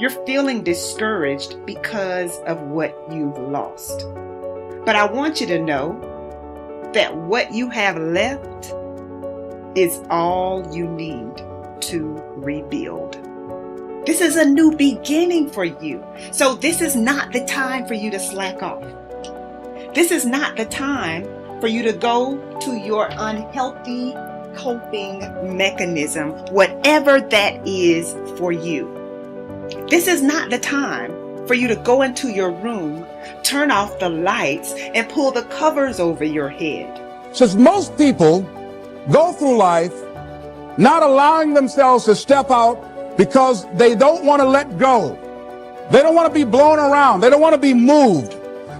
You're feeling discouraged because of what you've lost. But I want you to know that what you have left is all you need to rebuild. This is a new beginning for you. So this is not the time for you to slack off. This is not the time for you to go to your unhealthy coping mechanism, whatever that is for you. This is not the time for you to go into your room, turn off the lights, and pull the covers over your head. Since most people go through life not allowing themselves to step out because they don't want to let go. They don't want to be blown around. They don't want to be moved.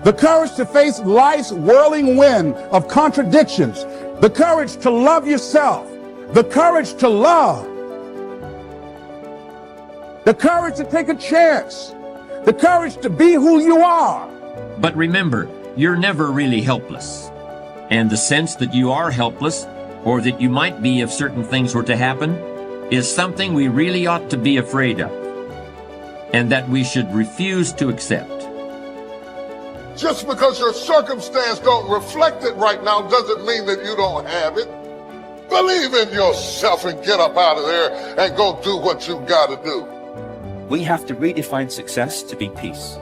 The courage to face life's whirling wind of contradictions. The courage to love yourself. The courage to love. The courage to take a chance. The courage to be who you are. But remember, you're never really helpless. And the sense that you are helpless, or that you might be if certain things were to happen, is something we really ought to be afraid of, and that we should refuse to accept. Just because your circumstance don't reflect it right now doesn't mean that you don't have it. Believe in yourself and get up out of there and go do what you gotta do. We have to redefine success to be peace.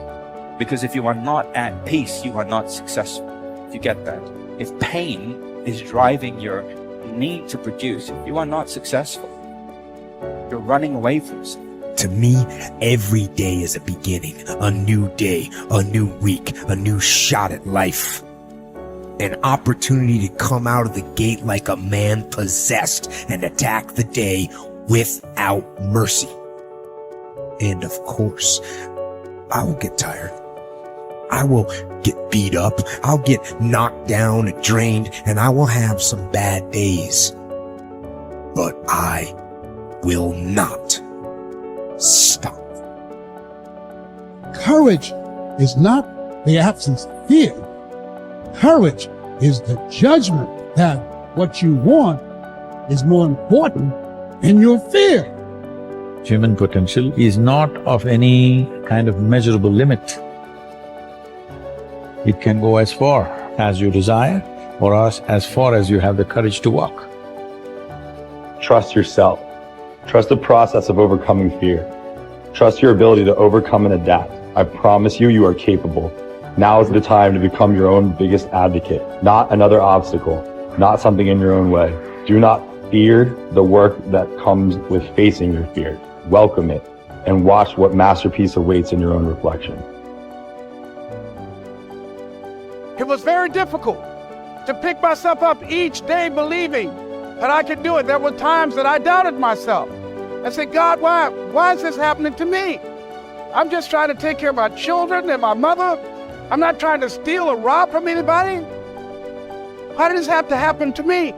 Because if you are not at peace, you are not successful. If you get that. If pain is driving your need to produce, if you are not successful, you're running away from something. To me, every day is a beginning, a new day, a new week, a new shot at life. An opportunity to come out of the gate like a man possessed and attack the day without mercy. And of course, I will get tired. I will get beat up. I'll get knocked down and drained, and I will have some bad days. But I will not stop. Courage is not the absence of fear. Courage is the judgment that what you want is more important than your fear. Human potential is not of any kind of measurable limit. It can go as far as you desire or as far as you have the courage to walk. Trust yourself. Trust the process of overcoming fear. Trust your ability to overcome and adapt. I promise you, you are capable. Now is the time to become your own biggest advocate, not another obstacle, not something in your own way. Do not fear the work that comes with facing your fear. Welcome it and watch what masterpiece awaits in your own reflection. It was very difficult to pick myself up each day believing that I could do it. There were times that I doubted myself. I said, God, why is this happening to me? I'm just trying to take care of my children and my mother. I'm not trying to steal or rob from anybody. Why did this have to happen to me?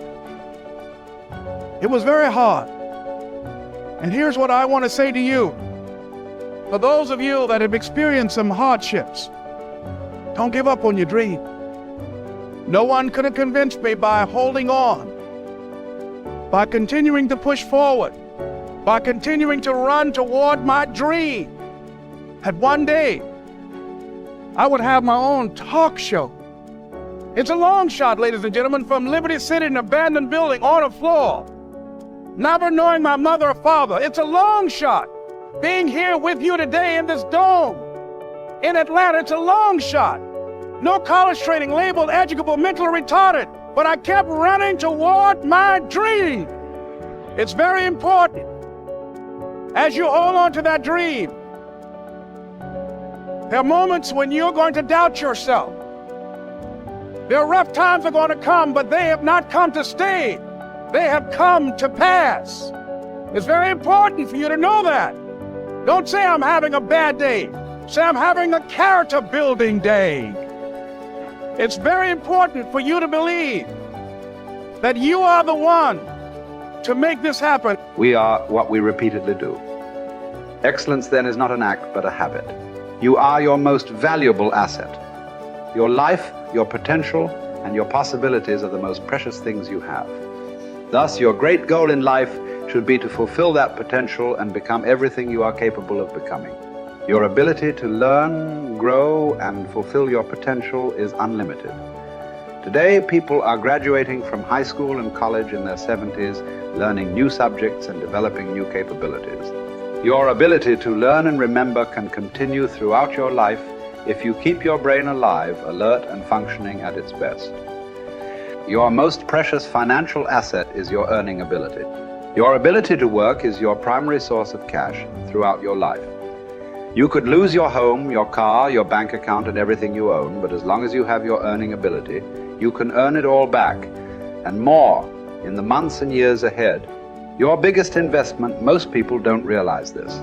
It was very hard. And here's what I want to say to you. For those of you that have experienced some hardships, don't give up on your dream. No one could have convinced me by holding on, by continuing to push forward, by continuing to run toward my dream, that one day I would have my own talk show. It's a long shot, ladies and gentlemen, from Liberty City, an abandoned building on a floor, never knowing my mother or father. It's a long shot. Being here with you today in this dome in Atlanta, it's a long shot. No college training, labeled educable, mentally retarded, but I kept running toward my dream. It's very important as you hold on to that dream. There are moments when you're going to doubt yourself. There are rough times that are going to come, but they have not come to stay. They have come to pass. It's very important for you to know that. Don't say I'm having a bad day. Say I'm having a character building day. It's very important for you to believe that you are the one to make this happen. We are what we repeatedly do. Excellence then is not an act, but a habit. You are your most valuable asset. Your life, your potential, and your possibilities are the most precious things you have. Thus, your great goal in life should be to fulfill that potential and become everything you are capable of becoming. Your ability to learn, grow, and fulfill your potential is unlimited. Today, people are graduating from high school and college in their 70s, learning new subjects and developing new capabilities. Your ability to learn and remember can continue throughout your life if you keep your brain alive, alert, and functioning at its best. Your most precious financial asset is your earning ability. Your ability to work is your primary source of cash throughout your life. You could lose your home, your car, your bank account, and everything you own, but as long as you have your earning ability, you can earn it all back, and more, in the months and years ahead. Your biggest investment, most people don't realize this.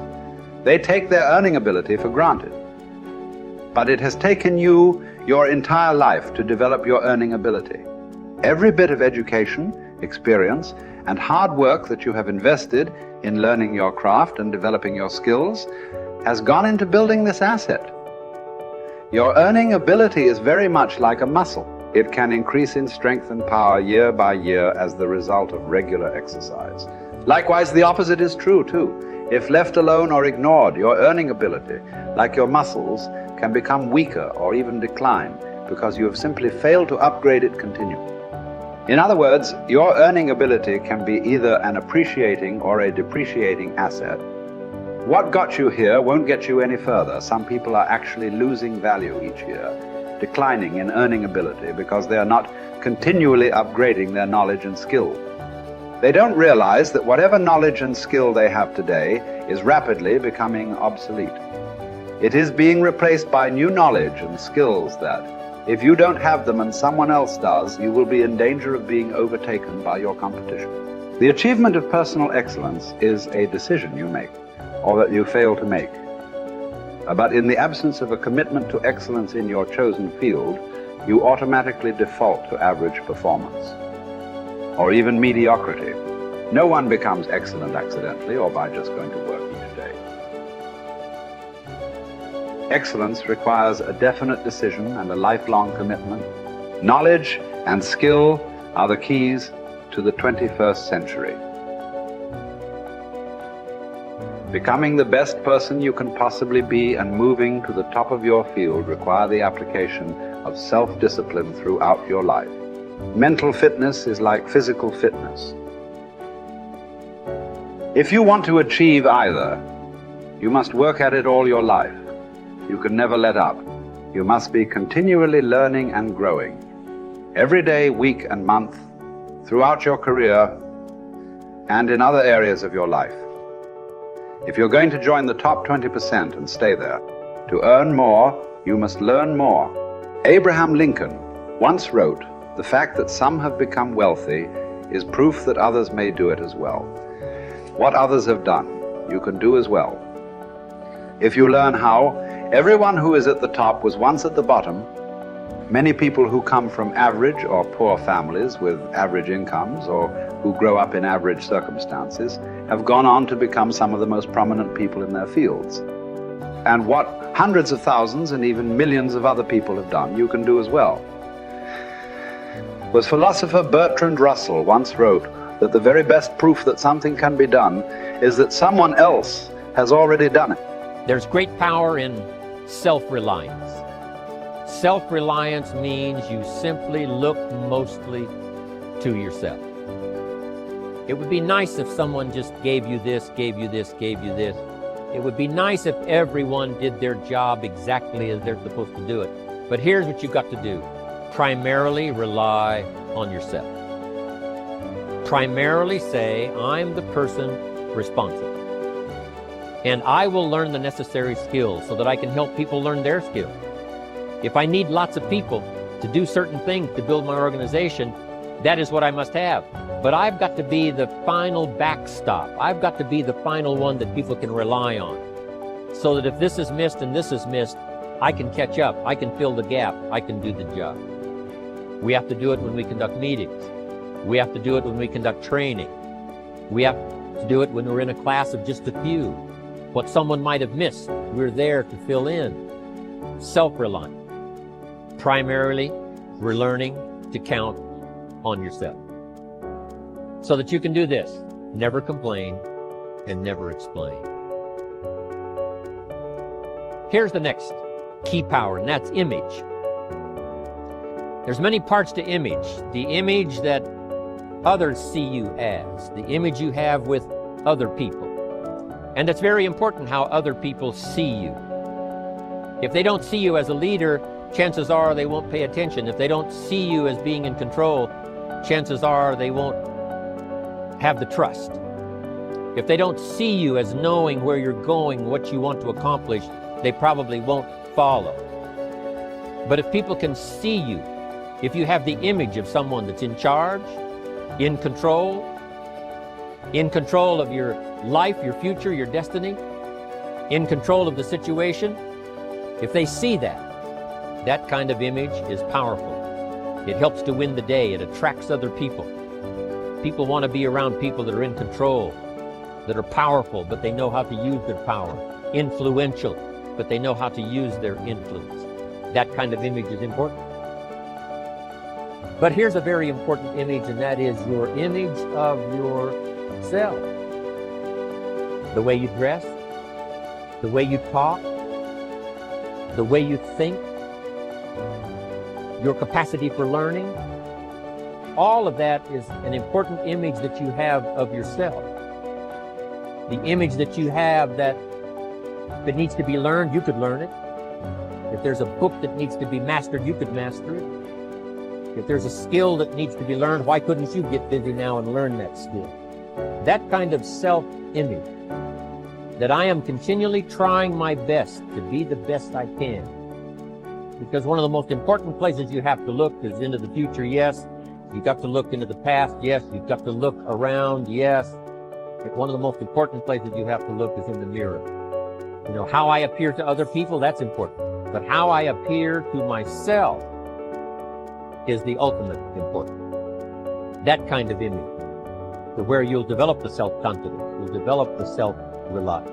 They take their earning ability for granted. But it has taken you your entire life to develop your earning ability. Every bit of education, experience, and hard work that you have invested in learning your craft and developing your skills has gone into building this asset. Your earning ability is very much like a muscle. It can increase in strength and power year by year as the result of regular exercise. Likewise, the opposite is true too. If left alone or ignored, your earning ability, like your muscles, can become weaker or even decline because you have simply failed to upgrade it continually. In other words, your earning ability can be either an appreciating or a depreciating asset. What got you here won't get you any further. Some people are actually losing value each year, declining in earning ability because they are not continually upgrading their knowledge and skill. They don't realize that whatever knowledge and skill they have today is rapidly becoming obsolete. It is being replaced by new knowledge and skills that, if you don't have them and someone else does, you will be in danger of being overtaken by your competition. The achievement of personal excellence is a decision you make, or that you fail to make. But in the absence of a commitment to excellence in your chosen field, you automatically default to average performance, or even mediocrity. No one becomes excellent accidentally or by just going to work each day. Excellence requires a definite decision and a lifelong commitment. Knowledge and skill are the keys to the 21st century. Becoming the best person you can possibly be and moving to the top of your field require the application of self-discipline throughout your life. Mental fitness is like physical fitness. If you want to achieve either, you must work at it all your life. You can never let up. You must be continually learning and growing. Every day, week, and month, throughout your career, and in other areas of your life. If you're going to join the top 20% and stay there, to earn more, you must learn more. Abraham Lincoln once wrote, "The fact that some have become wealthy is proof that others may do it as well." What others have done, you can do as well. If you learn how, everyone who is at the top was once at the bottom. Many people who come from average or poor families with average incomes or who grow up in average circumstances have gone on to become some of the most prominent people in their fields. And what hundreds of thousands and even millions of other people have done, you can do as well. The philosopher Bertrand Russell once wrote that the very best proof that something can be done is that someone else has already done it. There's great power in self-reliance. Self-reliance means you simply look mostly to yourself. It would be nice if someone just gave you this, gave you this, gave you this. It would be nice if everyone did their job exactly as they're supposed to do it. But here's what you've got to do. Primarily rely on yourself. Primarily say, I'm the person responsible. And I will learn the necessary skills so that I can help people learn their skills. If I need lots of people to do certain things to build my organization, that is what I must have. But I've got to be the final backstop. I've got to be the final one that people can rely on. So that if this is missed and this is missed, I can catch up. I can fill the gap. I can do the job. We have to do it when we conduct meetings. We have to do it when we conduct training. We have to do it when we're in a class of just a few. What someone might have missed, we're there to fill in. Self-reliant. Primarily, we're learning to count on yourself. So that you can do this, never complain and never explain. Here's the next key power, and that's image. There's many parts to image. The image that others see you as, the image you have with other people. And it's very important how other people see you. If they don't see you as a leader, chances are they won't pay attention. If they don't see you as being in control, chances are they won't have the trust. If they don't see you as knowing where you're going, what you want to accomplish, they probably won't follow. But if people can see you, if you have the image of someone that's in charge, in control of your life, your future, your destiny, in control of the situation, if they see that, that kind of image is powerful. It helps to win the day. It attracts other people. People want to be around people that are in control, that are powerful, but they know how to use their power. Influential, but they know how to use their influence. That kind of image is important. But here's a very important image, and that is your image of yourself. The way you dress, the way you talk, the way you think, your capacity for learning. All of that is an important image that you have of yourself. The image that you have that if it needs to be learned, you could learn it. If there's a book that needs to be mastered, you could master it. If there's a skill that needs to be learned, why couldn't you get busy now and learn that skill? That kind of self-image, that I am continually trying my best to be the best I can. Because one of the most important places you have to look is into the future, yes. You've got to look into the past, yes. You've got to look around, yes. But one of the most important places you have to look is in the mirror. You know, how I appear to other people, that's important. But how I appear to myself is the ultimate important. That kind of image, to where you'll develop the self-confidence, you'll develop the self-reliance.